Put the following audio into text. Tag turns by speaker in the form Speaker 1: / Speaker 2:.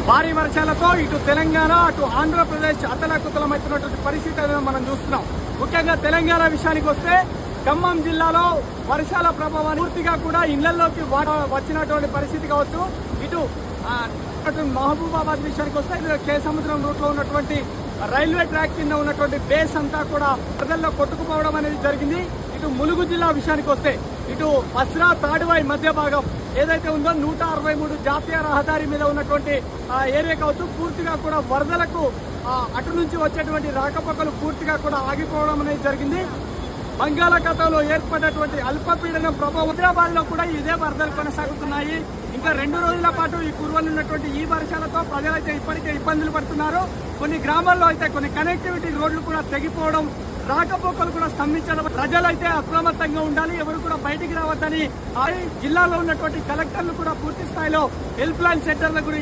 Speaker 1: భారీ వర్షాలతో ఇటు తెలంగాణ అటు ఆంధ్రప్రదేశ్ అతలాకుతలమవుతున్నటువంటి పరిస్థితి మనం చూస్తున్నాం. ముఖ్యంగా తెలంగాణ విషయానికి వస్తే ఖమ్మం జిల్లాలో వర్షాల ప్రభావం పూర్తిగా కూడా ఇళ్లలోకి వచ్చినటువంటి పరిస్థితి కావచ్చు. ఇటు మహబూబాబాద్ విషయానికి వస్తే ఇది కే సముద్రం రూట్ లో ఉన్నటువంటి రైల్వే ట్రాక్ కింద ఉన్నటువంటి బేస్ అంతా కూడా ప్రజల్లో కొట్టుకుపోవడం అనేది జరిగింది. ఇటు ములుగు జిల్లా విషయానికి వస్తే ఇటు బస్రా తాడువాయి మధ్య భాగం ఏదైతే ఉందో 163 జాతీయ రహదారి మీద ఉన్నటువంటి ఏరియా కావచ్చు పూర్తిగా కూడా వరదలకు అటు నుంచి వచ్చేటువంటి రాకపోకలు పూర్తిగా కూడా ఆగిపోవడం అనేది జరిగింది. బంగాళాఖాతంలో ఏర్పడినటువంటి అల్పపీడనం ప్రభావం హైదరాబాద్ లో కూడా ఇదే వరదలు కొనసాగుతున్నాయి. ఇంకా 2 రోజుల పాటు ఈ కురువనున్నటువంటి ఈ వర్షాలతో ప్రజలైతే ఇప్పటికే ఇబ్బందులు పడుతున్నారు. కొన్ని గ్రామాల్లో అయితే కొన్ని కనెక్టివిటీ రోడ్లు కూడా తెగిపోవడం, రాకపోకలు కూడా స్తంభించడం, ప్రజలైతే అప్రమత్తంగా ఉండాలి, ఎవరు కూడా బయటికి రావద్దని జిల్లాలో ఉన్నటువంటి కలెక్టర్లు కూడా పూర్తి స్థాయిలో హెల్ప్ లైన్ సెంటర్ల గురించి